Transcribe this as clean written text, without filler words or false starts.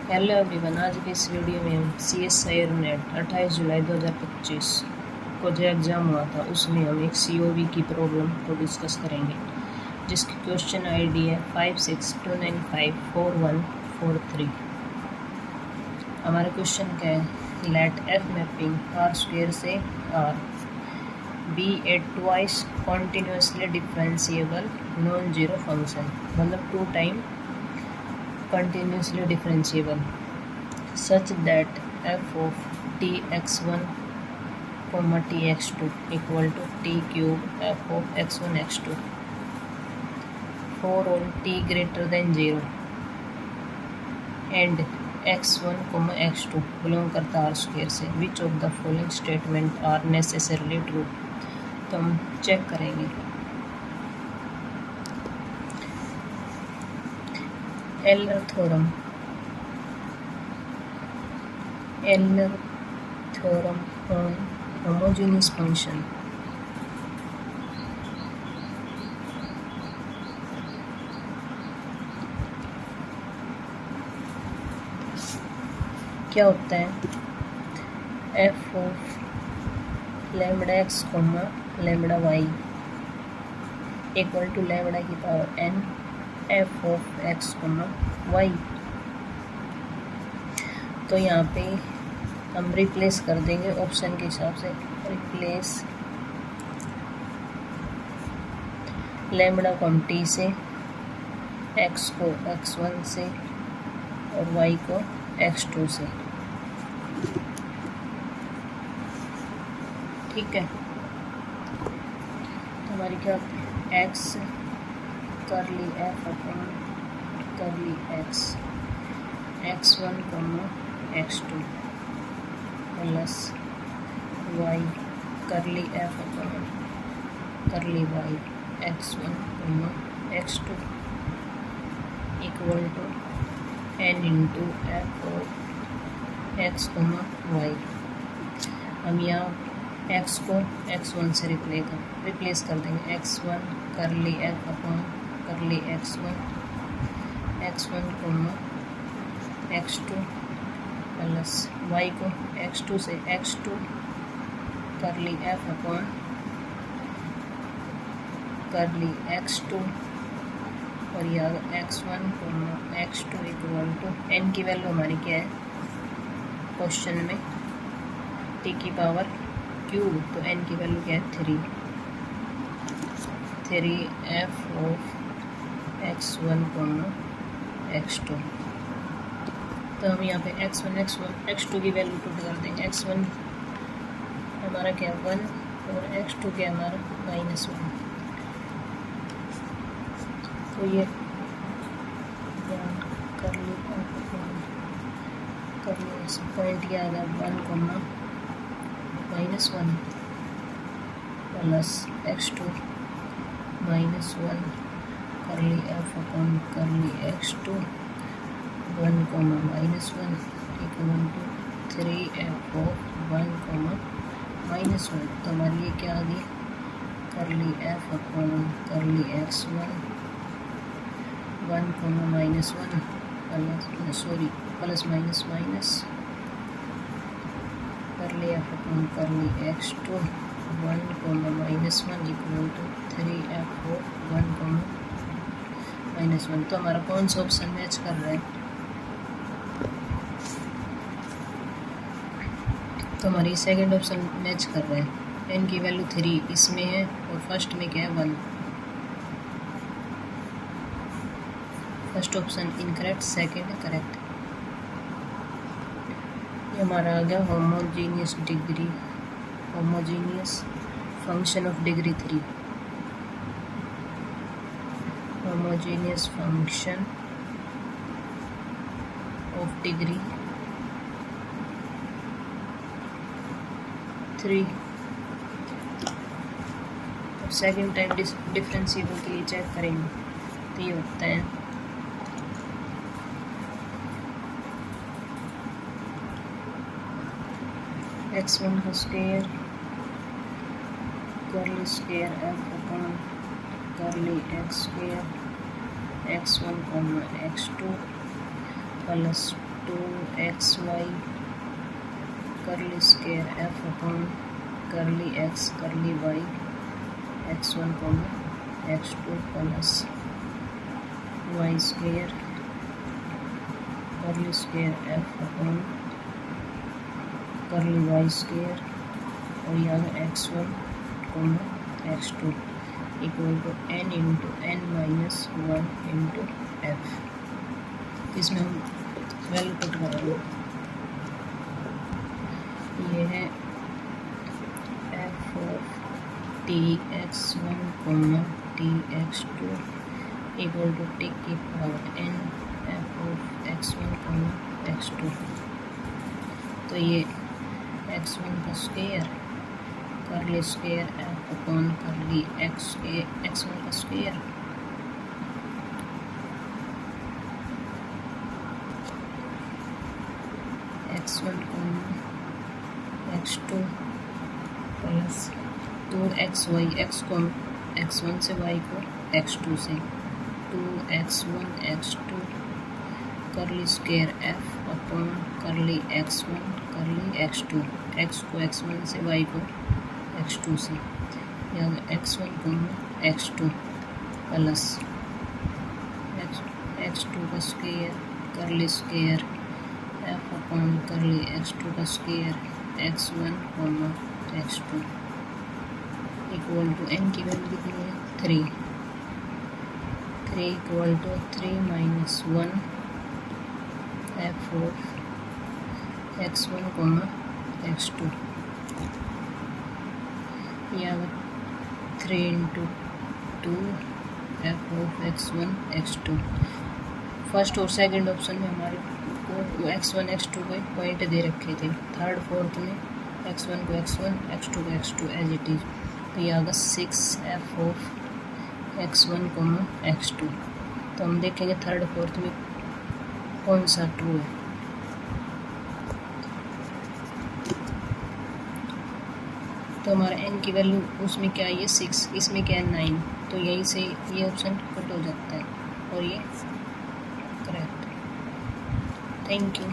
Hello everyone, आज की इस वीडियो में हम CSIR नेट 28 जुलाई 2025 को जो एग्ज़ाम हुआ था उसमें हम एक COV की प्रॉब्लम को डिस्कस करेंगे, जिसकी क्वेश्चन आईडी है 5629541443। हमारा क्वेश्चन क्या है? लेट F मैपिंग R² से R be a twice continuously differentiable non zero function, मतलब 2 time continuously differentiable such that f of tx1 tx2 equal to t cube f of x1 x2 for all t greater than 0 and x1 x2 belong करता R² से। which of the following statement are necessarily true? तो हम check करेंगे। Euler theorem on homogeneous function. क्या होता है? F of lambda x comma lambda y equal to lambda की power n f of x comma y. तो यहाँ पे हम रिप्लेस कर देंगे ऑप्शन के हिसाब से। रिप्लेस लैम्बडा को हम t से, x को x1 से और y को x2 से। ठीक है, तो हमारी क्या x करली f अपन करली x x1 x2 plus y curly f upon curly y x1 x2 equal to n into f of x y। हम यहाँ x को x1 से रिप्लेस कर देंगे। x1 करली f अपन करली x1 x2 प्लस y को x2 से x2 करली f अपन करली x2 और यह x1 x2 equal to n की वैल्यू हमारी क्या है क्वेश्चन में? t की पावर क्यूब, तो n की वैल्यू क्या है? 3 f ऑफ x1 x2। तो हम यहाँ पे x1 x2 की वैल्यू पुट कर देंगे। x1 हमारा क्या 1 और x2 क्या हमारा -1। तो ये कर ली पॉइंट क्या आ गया 1 -1 प्लस x2 -1 करली f अपन करली x2 1 -1 equal to 3f of 1 -1। तो हमारी ये क्या आ गई? करली f अपन करली x1 1 -1 प्लस माइनस करली f अपन करली x2 1 -1 equal to 3f of 1 -1। तो हमारा कौन सा ऑप्शन मैच कर रहा है? तो हमारी सेकंड ऑप्शन मैच कर रहा है। n की वैल्यू 3 इसमें है और फर्स्ट में क्या है 1। First option incorrect, second correct. ये हमारा आ गया homogeneous function of degree 3। Homogeneous function of degree 3। अब सेकेंड टाइम डिफरेंशिएबल के लिए चेक करेंगे तो ये होता है x1 का square curly square f upon करली x² x1 x2 plus 2xy curly square f upon curly x curly y x1 x2 plus y square curly square f upon curly y square और यहाँ x1 x2 equal to n into n minus 1 into f. इसमें हम value put करेंगे। ये है f of tx1 tx2 equal to t की power n f of x1 x2। तो ये x1 का square curly square f upon करली x1 का square x1 x2 plus 2xy x को x1 से y को x2 से 2x1 x2 करली स्क्वायर f अपॉन करली x1 करली x2 x को x1 से y को x2 से यहाँ x1 को x2 प्लस x2 का square curly square f upon curly x2 का square x1 x2 equal to n की वैल्यू कितनी है 3 equal to 3 minus 1 f of x1 x2 यहाँ 3 into 2 f of x1 x2। First और second option में हमारे को x1 x2 को पॉइंट दे रखे थे, थर्ड फोर्थ में x1 को x1 x2 को x2 एज इट इज। तो ये आगा 6 f ऑफ x1 x2। तो हम देखेंगे थर्ड फोर्थ में कौन सा ट्रू है। तो हमारा n की वैल्यू उसमें क्या है 6, इसमें क्या है 9। तो यहीं से ये ऑप्शन कट हो जाता है और ये करेक्ट। Thank you.